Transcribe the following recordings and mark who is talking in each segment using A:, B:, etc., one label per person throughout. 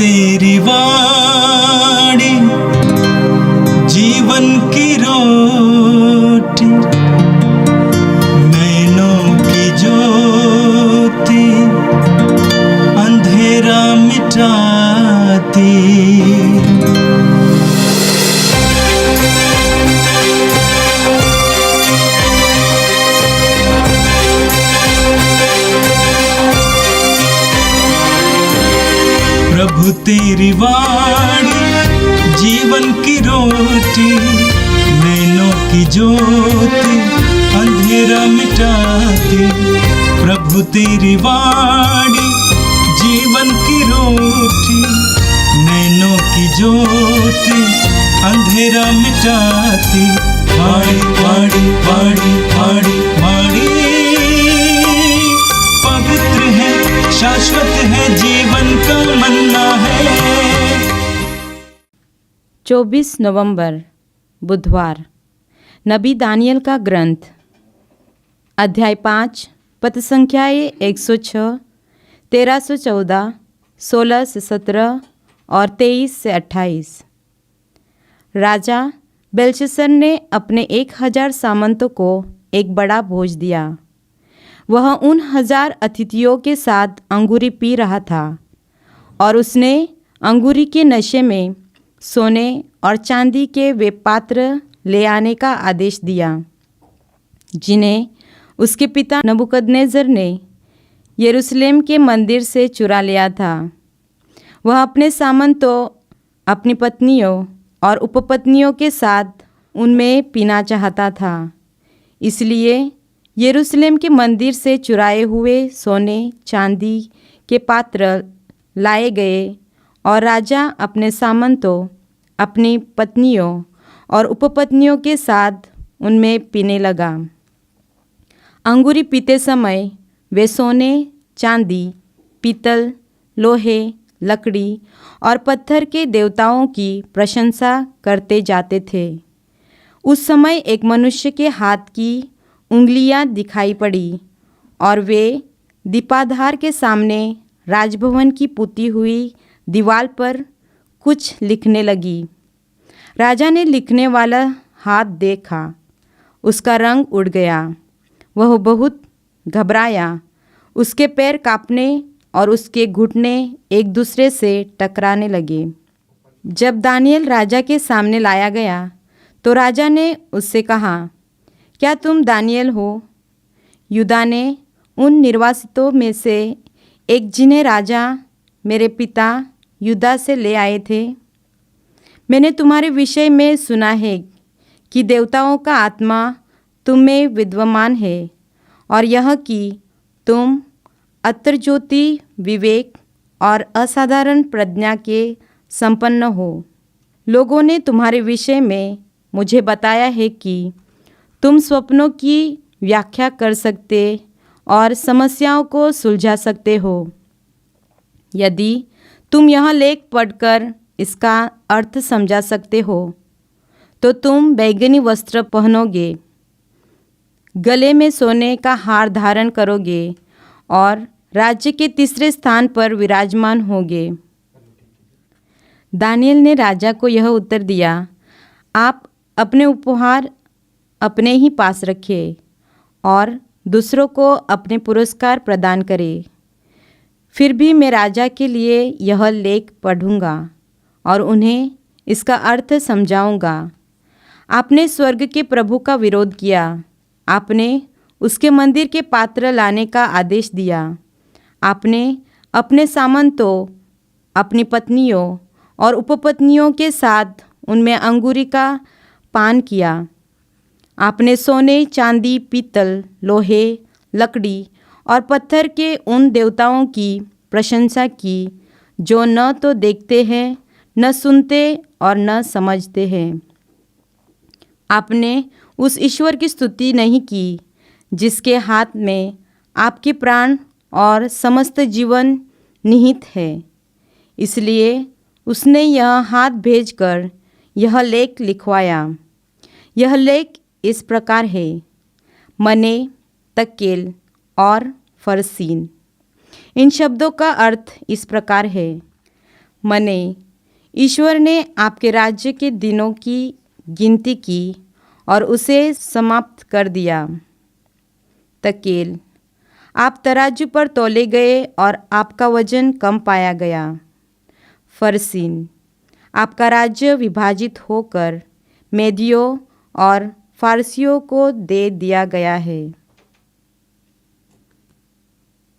A: तेरी वाणी जीवन की रोटी, नैनों की ज्योति अंधेरा मिटाती। प्रभु तेरी वाणी जीवन की रोटी, नैनों की ज्योति अंधेरा मिटाती। प्रभु तेरी वाणी जीवन की रोटी, नैनों की ज्योति अंधेरा मिटाती। वाणी वाणी वाणी वाणी वाणी पवित्र है, शाश्वत है, जीवन का मन्ना है।
B: 24 नवंबर बुधवार। नबी दानियल का ग्रंथ, अध्याय 5, पद संख्याएँ 106, 1314, 16 से 17 और 23 से 28। राजा बेलशस्सर ने अपने 1000 सामंतों को एक बड़ा भोज दिया। वह उन 1000 अतिथियों के साथ अंगूरी पी रहा था और उसने अंगूरी के नशे में सोने और चांदी के वे पात्र ले आने का आदेश दिया जिन्हें उसके पिता नबूकदनेस्सर ने यरूशलेम के मंदिर से चुरा लिया था। वह अपने सामंतों, अपनी पत्नियों और उपपत्नियों के साथ उनमें पीना चाहता था। इसलिए यरूशलेम के मंदिर से चुराए हुए सोने चांदी के पात्र लाए गए और राजा अपने सामंतों, अपनी पत्नियों और उपपत्नियों के साथ उनमें पीने लगा। अंगूरी पीते समय वे सोने, चांदी, पीतल, लोहे, लकड़ी और पत्थर के देवताओं की प्रशंसा करते जाते थे। उस समय एक मनुष्य के हाथ की उंगलियां दिखाई पड़ी और वे दीपाधार के सामने राजभवन की पुती हुई दीवार पर कुछ लिखने लगी। राजा ने लिखने वाला हाथ देखा, उसका रंग उड़ गया, वह बहुत घबराया, उसके पैर कांपने और उसके घुटने एक दूसरे से टकराने लगे। जब दानियल राजा के सामने लाया गया तो राजा ने उससे कहा, क्या तुम दानियल हो, यूदा ने उन निर्वासितों में से एक जिन्हें राजा मेरे पिता यूदा से ले आए थे? मैंने तुम्हारे विषय में सुना है कि देवताओं का आत्मा तुम में विद्यमान है और यह कि तुम अत्रज्योति, विवेक और असाधारण प्रज्ञा के संपन्न हो। लोगों ने तुम्हारे विषय में मुझे बताया है कि तुम स्वप्नों की व्याख्या कर सकते और समस्याओं को सुलझा सकते हो। यदि तुम यह लेख पढ़कर इसका अर्थ समझा सकते हो तो तुम बैंगनी वस्त्र पहनोगे, गले में सोने का हार धारण करोगे और राज्य के तीसरे स्थान पर विराजमान होगे। दानियल ने राजा को यह उत्तर दिया, आप अपने उपहार अपने ही पास रखें और दूसरों को अपने पुरस्कार प्रदान करें। फिर भी मैं राजा के लिए यह लेख पढ़ूंगा और उन्हें इसका अर्थ समझाऊंगा। आपने स्वर्ग के प्रभु का विरोध किया, आपने उसके मंदिर के पात्र लाने का आदेश दिया, आपने अपने सामंतों, अपनी पत्नियों और उपपत्नियों के साथ उनमें अंगूरी का पान किया। आपने सोने, चांदी, पीतल, लोहे, लकड़ी और पत्थर के उन देवताओं की प्रशंसा की जो न तो देखते हैं, न सुनते और न समझते हैं। आपने उस ईश्वर की स्तुति नहीं की जिसके हाथ में आपके प्राण और समस्त जीवन निहित है। इसलिए उसने यह हाथ भेजकर यह लेख लिखवाया। यह लेख इस प्रकार है, मने, तकेल और फरसीन। इन शब्दों का अर्थ इस प्रकार है, मने ईश्वर ने आपके राज्य के दिनों की गिनती की और उसे समाप्त कर दिया। तकेल, आप तराजू पर तौले गए और आपका वजन कम पाया गया। फरसीन, आपका राज्य विभाजित होकर मेदियों और फारसियों को दे दिया गया है।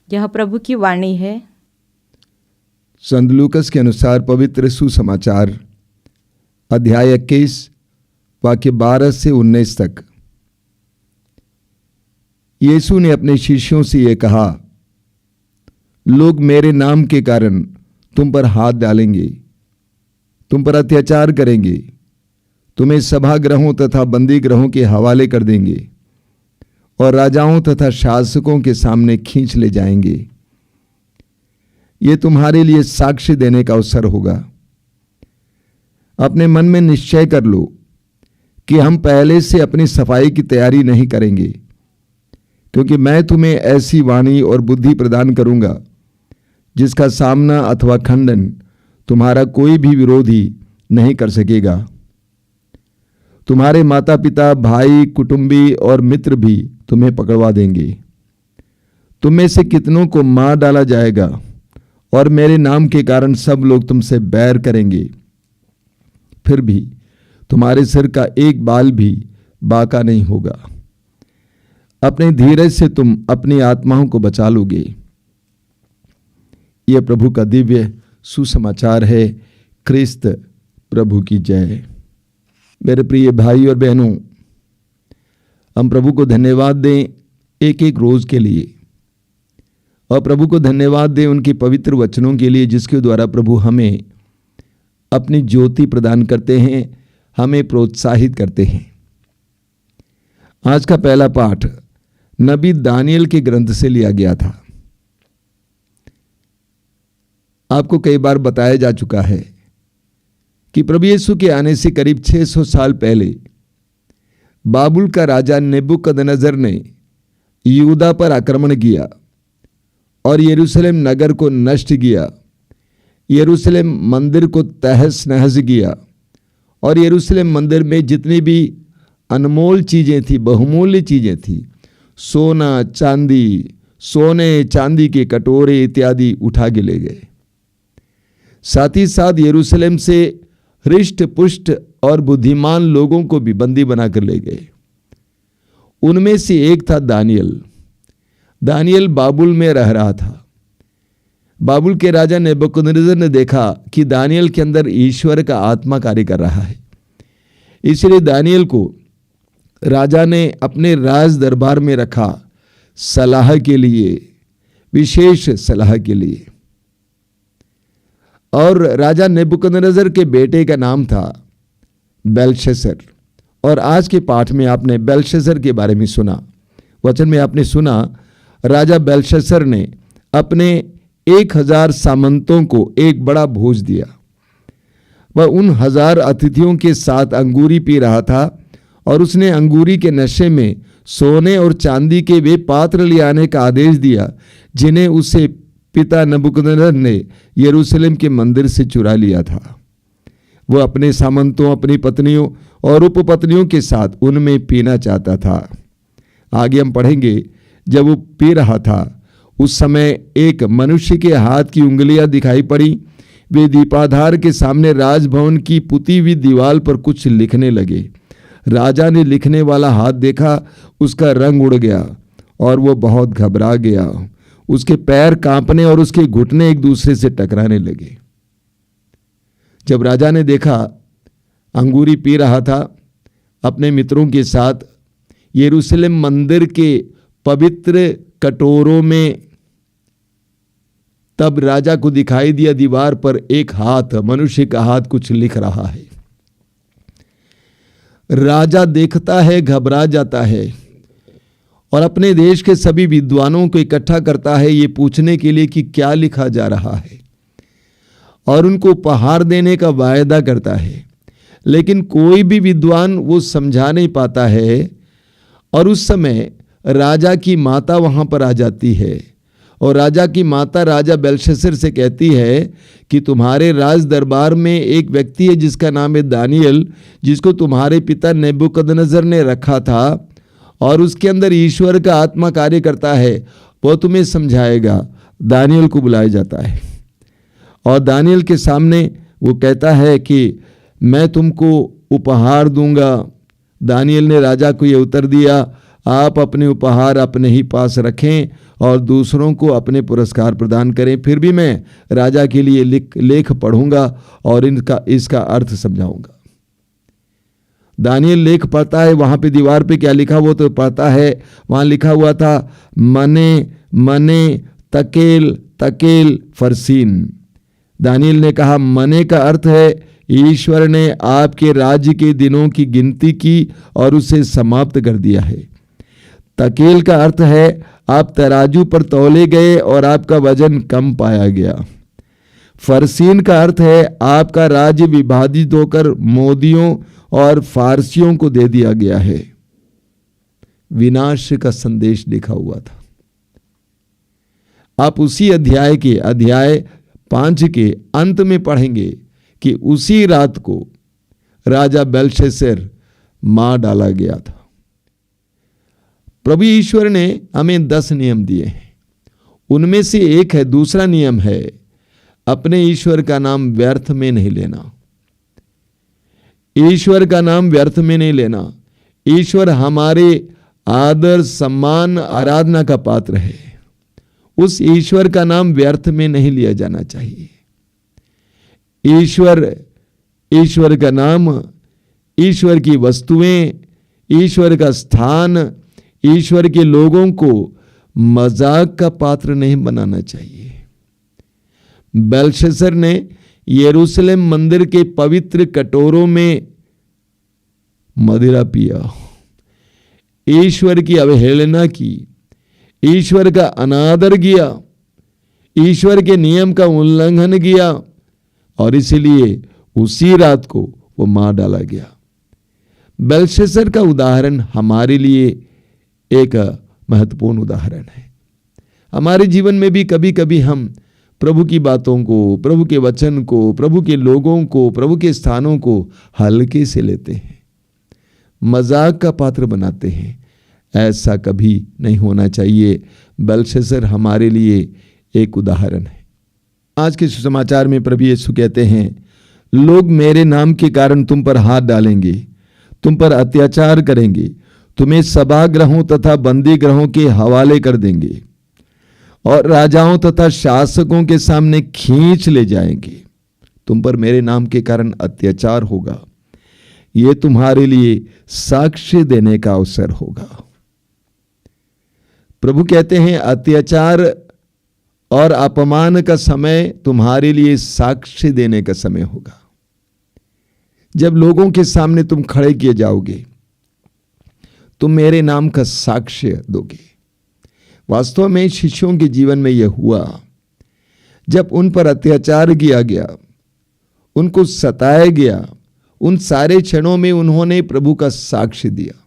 B: यह प्रभु की वाणी है।
C: संत लूकस के अनुसार पवित्र सुसमाचार अध्याय 21 वाक्य 12 से 19 तक। यीशु ने अपने शिष्यों से यह कहा, लोग मेरे नाम के कारण तुम पर हाथ डालेंगे, तुम पर अत्याचार करेंगे, तुम्हें सभागृहों तथा बंदी गृहों के हवाले कर देंगे और राजाओं तथा शासकों के सामने खींच ले जाएंगे। ये तुम्हारे लिए साक्ष्य देने का अवसर होगा। अपने मन में निश्चय कर लो कि हम पहले से अपनी सफाई की तैयारी नहीं करेंगे, क्योंकि मैं तुम्हें ऐसी वाणी और बुद्धि प्रदान करूंगा जिसका सामना अथवा खंडन तुम्हारा कोई भी विरोधी नहीं कर सकेगा। तुम्हारे माता पिता, भाई, कुटुंबी और मित्र भी तुम्हें पकड़वा देंगे। तुम में से कितनों को मार डाला जाएगा और मेरे नाम के कारण सब लोग तुमसे बैर करेंगे। फिर भी तुम्हारे सिर का एक बाल भी बाका नहीं होगा। अपने धीरज से तुम अपनी आत्माओं को बचा लोगे। यह प्रभु का दिव्य सुसमाचार है। क्रिस्त प्रभु की जय। मेरे प्रिय भाई और बहनों, हम प्रभु को धन्यवाद दें एक एक रोज के लिए, और प्रभु को धन्यवाद दें उनके पवित्र वचनों के लिए जिसके द्वारा प्रभु हमें अपनी ज्योति प्रदान करते हैं, हमें प्रोत्साहित करते हैं। आज का पहला पाठ नबी दानियल के ग्रंथ से लिया गया था। आपको कई बार बताया जा चुका है कि प्रभु यीशु के आने से करीब 600 साल पहले बाबुल का राजा नेबुकदनेस्सर ने यहूदा पर आक्रमण किया और यरूशलेम नगर को नष्ट किया। यरूशलेम मंदिर को तहस नहस किया और यरूशलेम मंदिर में जितनी भी अनमोल चीजें थी, बहुमूल्य चीजें थी, सोना चांदी, सोने चांदी के कटोरे इत्यादि उठा के ले गए। साथ ही साथ यरूशलेम से हृष्ट पुष्ट और बुद्धिमान लोगों को भी बंदी बनाकर ले गए। उनमें से एक था दानियल। दानियल बाबुल में रह रहा था। बाबुल के राजा नेबुकदनेस्सर ने देखा कि दानियल के अंदर ईश्वर का आत्मा कार्य कर रहा है, इसलिए दानियल को राजा ने अपने राज दरबार में रखा, सलाह के लिए, विशेष सलाह के लिए। और राजा नेबुकदनेस्सर के बेटे का नाम था बेलशस्सर। और आज के पाठ में आपने बेलशस्सर के बारे में सुना। वचन में आपने सुना, राजा बेलशस्सर ने अपने 1000 सामंतों को एक बड़ा भोज दिया। वह उन 1000 अतिथियों के साथ अंगूरी पी रहा था और उसने अंगूरी के नशे में सोने और चांदी के वे पात्र ले आने का आदेश दिया जिन्हें उसे पिता नबूकदनेस्सर ने यरूशलेम के मंदिर से चुरा लिया था। वह अपने सामंतों, अपनी पत्नियों और उपपत्नियों के साथ उनमें पीना चाहता था। आगे हम पढ़ेंगे, जब वो पी रहा था उस समय एक मनुष्य के हाथ की उंगलियां दिखाई पड़ी। वे दीपाधार के सामने राजभवन की पुती हुई दीवार पर कुछ लिखने लगे। राजा ने लिखने वाला हाथ देखा, उसका रंग उड़ गया और वो बहुत घबरा गया। उसके पैर कांपने और उसके घुटने एक दूसरे से टकराने लगे। जब राजा ने देखा अंगूरी पी रहा था अपने मित्रों के साथ यरूशलेम मंदिर के पवित्र कटोरों में, तब राजा को दिखाई दिया दीवार पर एक हाथ, मनुष्य का हाथ कुछ लिख रहा है। राजा देखता है, घबरा जाता है और अपने देश के सभी विद्वानों को इकट्ठा करता है ये पूछने के लिए कि क्या लिखा जा रहा है, और उनको उपहार देने का वायदा करता है। लेकिन कोई भी विद्वान वो समझा नहीं पाता है। और उस समय राजा की माता वहां पर आ जाती है और राजा की माता राजा बेलशस्सर से कहती है कि तुम्हारे राज दरबार में एक व्यक्ति है जिसका नाम है दानियल, जिसको तुम्हारे पिता नेबूकदनेस्सर ने रखा था और उसके अंदर ईश्वर का आत्मा कार्य करता है, वो तुम्हें समझाएगा। दानियल को बुलाया जाता है और दानियल के सामने वो कहता है कि मैं तुमको उपहार दूंगा। दानियल ने राजा को ये उत्तर दिया, आप अपने उपहार अपने ही पास रखें और दूसरों को अपने पुरस्कार प्रदान करें, फिर भी मैं राजा के लिए लेख पढ़ूंगा और इसका अर्थ समझाऊंगा। दानियल लेख पढ़ता है, वहां पे दीवार पे क्या लिखा वो तो पढ़ता है। वहां लिखा हुआ था मने मने तकेल तकेल फरसीन। दानियल ने कहा मने का अर्थ है ईश्वर ने आपके राज्य के दिनों की गिनती की और उसे समाप्त कर दिया है। तकेल का अर्थ है आप तराजू पर तौले गए और आपका वजन कम पाया गया। फरसीन का अर्थ है आपका राज्य विभाजित होकर मोदियों और फारसियों को दे दिया गया है। विनाश का संदेश लिखा हुआ था। आप उसी अध्याय 5 के अंत में पढ़ेंगे कि उसी रात को राजा बेलशस्सर मार डाला गया था। प्रभु ईश्वर ने हमें 10 नियम दिए हैं, उनमें से एक है, दूसरा नियम है अपने ईश्वर का नाम व्यर्थ में नहीं लेना। ईश्वर का नाम व्यर्थ में नहीं लेना। ईश्वर हमारे आदर सम्मान आराधना का पात्र है। उस ईश्वर का नाम व्यर्थ में नहीं लिया जाना चाहिए। ईश्वर का नाम, ईश्वर की वस्तुएं, ईश्वर का स्थान, ईश्वर के लोगों को मजाक का पात्र नहीं बनाना चाहिए। बेलशस्सर ने यरूशलेम मंदिर के पवित्र कटोरों में मदिरा पिया, ईश्वर की अवहेलना की, ईश्वर का अनादर किया, ईश्वर के नियम का उल्लंघन किया और इसलिए उसी रात को वो मार डाला गया। बेलशस्सर का उदाहरण हमारे लिए एक महत्वपूर्ण उदाहरण है। हमारे जीवन में भी कभी कभी हम प्रभु की बातों को, प्रभु के वचन को, प्रभु के लोगों को, प्रभु के स्थानों को हल्के से लेते हैं, मजाक का पात्र बनाते हैं। ऐसा कभी नहीं होना चाहिए। बेलशस्सर हमारे लिए एक उदाहरण है। आज के सुसमाचार में प्रभु यीशु कहते हैं, लोग मेरे नाम के कारण तुम पर हाथ डालेंगे, तुम पर अत्याचार करेंगे, तुम्हें सभागृहों तथा बंदी गृहों के हवाले कर देंगे और राजाओं तथा शासकों के सामने खींच ले जाएंगे। तुम पर मेरे नाम के कारण अत्याचार होगा। ये तुम्हारे लिए साक्ष्य देने का अवसर होगा। प्रभु कहते हैं अत्याचार और अपमान का समय तुम्हारे लिए साक्ष्य देने का समय होगा। जब लोगों के सामने तुम खड़े किए जाओगे, तुम मेरे नाम का साक्ष्य दोगे। वास्तव में शिष्यों के जीवन में यह हुआ। जब उन पर अत्याचार किया गया, उनको सताया गया, उन सारे क्षणों में उन्होंने प्रभु का साक्ष्य दिया।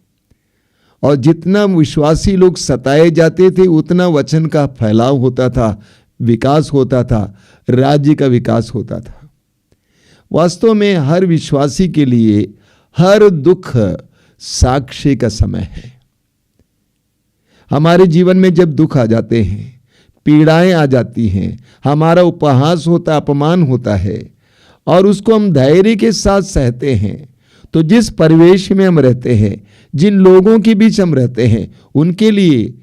C: और जितना विश्वासी लोग सताए जाते थे, उतना वचन का फैलाव होता था, विकास होता था, राज्य का विकास होता था। वास्तव में हर विश्वासी के लिए हर दुख साक्ष्य का समय है। हमारे जीवन में जब दुख आ जाते हैं, पीड़ाएं आ जाती हैं, हमारा उपहास होता, अपमान होता है और उसको हम धैर्य के साथ सहते हैं, तो जिस परिवेश में हम रहते हैं, जिन लोगों के बीच हम रहते हैं, उनके लिए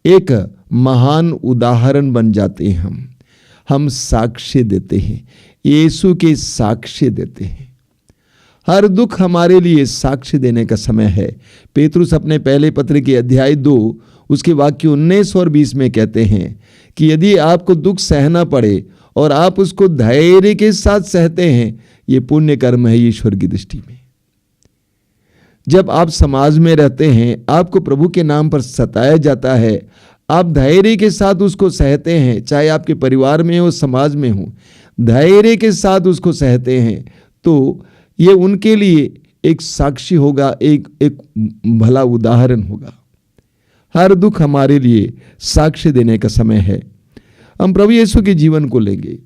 C: एक महान उदाहरण बन जाते हैं। हम साक्ष्य देते हैं, यीशु के साक्ष्य देते हैं। हर दुख हमारे लिए साक्ष्य देने का समय है। पेतरुस अपने पहले पत्र के अध्याय 2 उसके वाक्य 19 और 20 में कहते हैं कि यदि आपको दुख सहना पड़े और आप उसको धैर्य के साथ सहते हैं, ये पुण्य कर्म है ईश्वर की दृष्टि में। जब आप समाज में रहते हैं, आपको प्रभु के नाम पर सताया जाता है, आप धैर्य के साथ उसको सहते हैं, चाहे आपके परिवार में हो, समाज में हो, धैर्य के साथ उसको सहते हैं, तो ये उनके लिए एक साक्षी होगा, एक भला उदाहरण होगा। हर दुख हमारे लिए साक्ष्य देने का समय है। हम प्रभु यीशु के जीवन को लेंगे।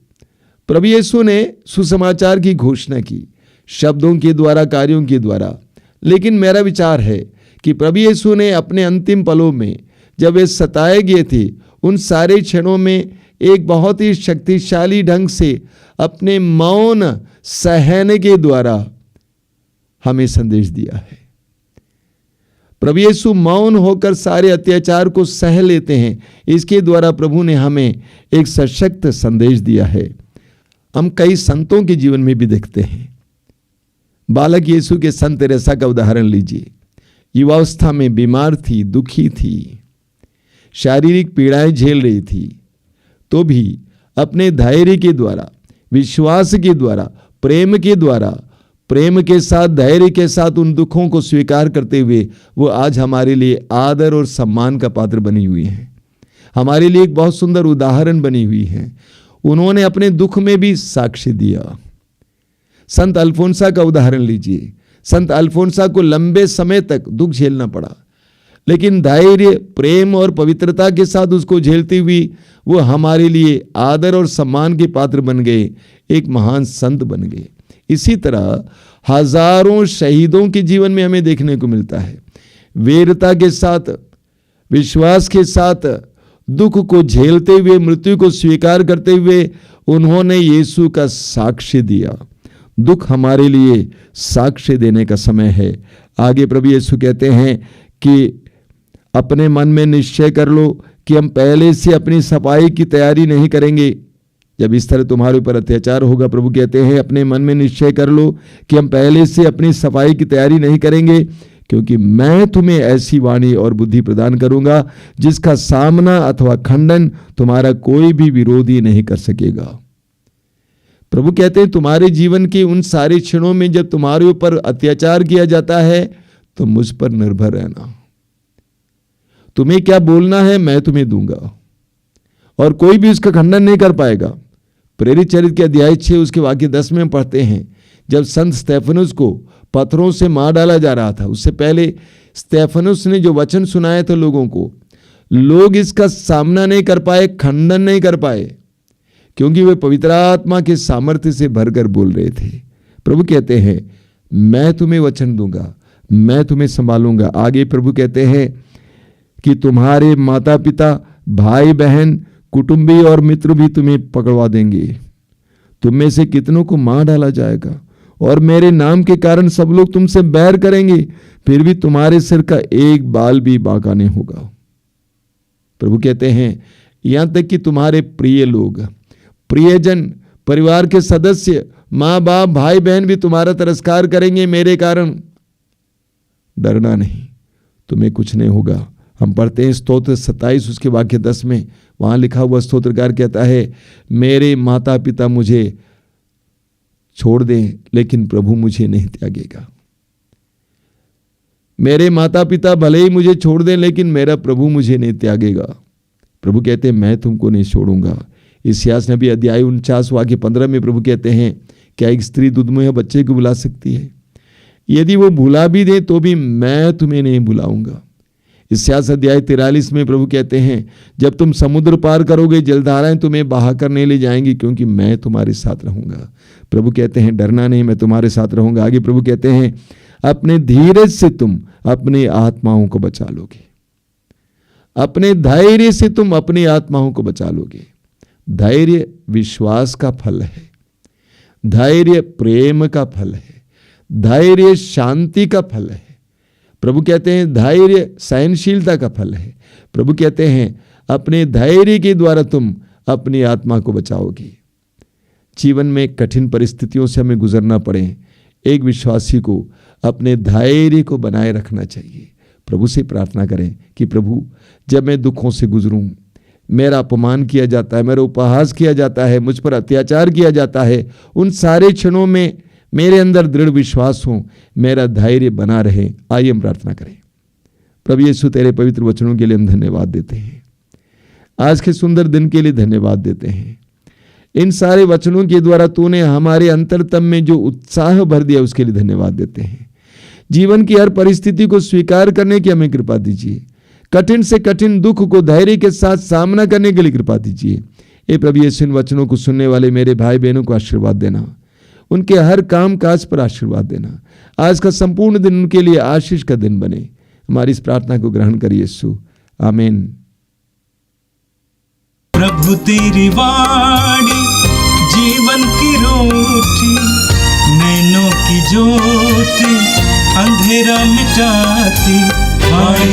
C: प्रभु यीशु ने सुसमाचार की घोषणा की शब्दों के द्वारा, कार्यों के द्वारा, लेकिन मेरा विचार है कि प्रभु यीशु ने अपने अंतिम पलों में जब वे सताए गए थे, उन सारे क्षणों में एक बहुत ही शक्तिशाली ढंग से अपने मौन सहने के द्वारा हमें संदेश दिया है। प्रभु यीशु मौन होकर सारे अत्याचार को सह लेते हैं। इसके द्वारा प्रभु ने हमें एक सशक्त संदेश दिया है। हम कई संतों के जीवन में भी देखते हैं। बालक यीशु के संत तेरेसा का उदाहरण लीजिए। युवावस्था में बीमार थी, दुखी थी, शारीरिक पीड़ाएं झेल रही थी, तो भी अपने धैर्य के द्वारा, विश्वास के द्वारा, प्रेम के द्वारा, प्रेम के साथ, धैर्य के साथ उन दुखों को स्वीकार करते हुए वो आज हमारे लिए आदर और सम्मान का पात्र बनी हुई हैं। हमारे लिए एक बहुत सुंदर उदाहरण बनी हुई हैं। उन्होंने अपने दुख में भी साक्ष्य दिया। संत अल्फोंसा का उदाहरण लीजिए। संत अल्फोंसा को लंबे समय तक दुख झेलना पड़ा, लेकिन धैर्य, प्रेम और पवित्रता के साथ उसको झेलती हुई वो हमारे लिए आदर और सम्मान के पात्र बन गए, एक महान संत बन गए। इसी तरह हजारों शहीदों के जीवन में हमें देखने को मिलता है। वीरता के साथ, विश्वास के साथ दुख को झेलते हुए, मृत्यु को स्वीकार करते हुए उन्होंने यीशु का साक्ष्य दिया। दुख हमारे लिए साक्ष्य देने का समय है। आगे प्रभु यीशु कहते हैं कि अपने मन में निश्चय कर लो कि हम पहले से अपनी सफाई की तैयारी नहीं करेंगे। जब इस तरह तुम्हारे ऊपर अत्याचार होगा, प्रभु कहते हैं अपने मन में निश्चय कर लो कि हम पहले से अपनी सफाई की तैयारी नहीं करेंगे, क्योंकि मैं तुम्हें ऐसी वाणी और बुद्धि प्रदान करूंगा जिसका सामना अथवा खंडन तुम्हारा कोई भी विरोधी नहीं कर सकेगा। प्रभु कहते हैं तुम्हारे जीवन के उन सारे क्षणों में जब तुम्हारे ऊपर अत्याचार किया जाता है तो मुझ पर निर्भर रहना। तुम्हें क्या बोलना है मैं तुम्हें दूंगा और कोई भी उसका खंडन नहीं कर पाएगा। प्रेरित चरित्र के अध्याय 6 उसके वाक्य 10 में पढ़ते हैं, जब संत स्तेफनुस को पत्थरों से मार डाला जा रहा था, उससे पहले स्तेफनुस ने जो वचन सुनाए थे लोगों को, लोग इसका सामना नहीं कर पाए, खंडन नहीं कर पाए, क्योंकि वे पवित्र आत्मा के सामर्थ्य से भरकर बोल रहे थे। प्रभु कहते हैं मैं तुम्हें वचन दूंगा, मैं तुम्हें संभालूंगा। आगे प्रभु कहते हैं कि तुम्हारे माता पिता, भाई बहन, कुटुंबी और मित्र भी तुम्हें पकड़वा देंगे। तुम में से कितनों को मार डाला जाएगा और मेरे नाम के कारण सब लोग तुमसे बैर करेंगे, फिर भी तुम्हारे सिर का एक बाल भी बांका नहीं होगा। प्रभु कहते हैं यहां तक कि तुम्हारे प्रिय लोग, प्रियजन, परिवार के सदस्य, माँ बाप, भाई बहन भी तुम्हारा तिरस्कार करेंगे मेरे कारण। डरना नहीं, तुम्हें कुछ नहीं होगा। हम पढ़ते हैं स्तोत्र 27 उसके वाक्य 10 में, वहां लिखा हुआ स्तोत्रकार कहता है मेरे माता पिता मुझे छोड़ दें लेकिन प्रभु मुझे नहीं त्यागेगा। मेरे माता पिता भले ही मुझे छोड़ दें लेकिन मेरा प्रभु मुझे नहीं त्यागेगा। प्रभु कहते हैं मैं तुमको नहीं छोड़ूंगा। इस्यास नबी अध्याय 49 वाक्य 15 में प्रभु कहते हैं क्या एक स्त्री दुधमुहे बच्चे को बुला सकती है? यदि वो भुला भी दे तो भी मैं तुम्हें नहीं बुलाऊंगा। इस्यास अध्याय 43 में प्रभु कहते हैं जब तुम समुद्र पार करोगे जलधाराएं तुम्हें बहा कर नहीं ले जाएंगी, क्योंकि मैं तुम्हारे साथ रहूंगा। प्रभु कहते हैं डरना नहीं, मैं तुम्हारे साथ रहूंगा। आगे प्रभु कहते हैं अपने धीरज से तुम अपनी आत्माओं को बचा लोगे, अपने धैर्य से तुम अपनी आत्माओं को बचा लोगे। धैर्य विश्वास का फल है, धैर्य प्रेम का फल है, धैर्य शांति का फल है। प्रभु कहते हैं धैर्य सहनशीलता का फल है। प्रभु कहते हैं अपने धैर्य के द्वारा तुम अपनी आत्मा को बचाओगे। जीवन में कठिन परिस्थितियों से हमें गुजरना पड़े, एक विश्वासी को अपने धैर्य को बनाए रखना चाहिए। प्रभु से प्रार्थना करें कि प्रभु जब मैं दुखों से गुजरूं, मेरा अपमान किया जाता है, मेरा उपहास किया जाता है, मुझ पर अत्याचार किया जाता है, उन सारे क्षणों में मेरे अंदर दृढ़ विश्वास हो, मेरा धैर्य बना रहे। आइए हम प्रार्थना करें। प्रभु यीशु तेरे पवित्र वचनों के लिए हम धन्यवाद देते हैं, आज के सुंदर दिन के लिए धन्यवाद देते हैं। इन सारे वचनों के द्वारा तूने हमारे अंतरतम में जो उत्साह भर दिया उसके लिए धन्यवाद देते हैं। जीवन की हर परिस्थिति को स्वीकार करने की हमें कृपा दीजिए, कठिन से कठिन दुख को धैर्य के साथ सामना करने के लिए कृपा दीजिए। हे प्रभु यीशु, इन वचनों को सुनने वाले मेरे भाई बहनों को आशीर्वाद देना, उनके हर काम काज पर आशीर्वाद देना। आज का संपूर्ण दिन उनके लिए आशीष का दिन बने। हमारी इस प्रार्थना को ग्रहण करिए यीशु, आमीन।
A: प्रभु तेरी वाणी जीवन की रोटी, नैनों की ज्योति अंधेरा मिटाती। वाणी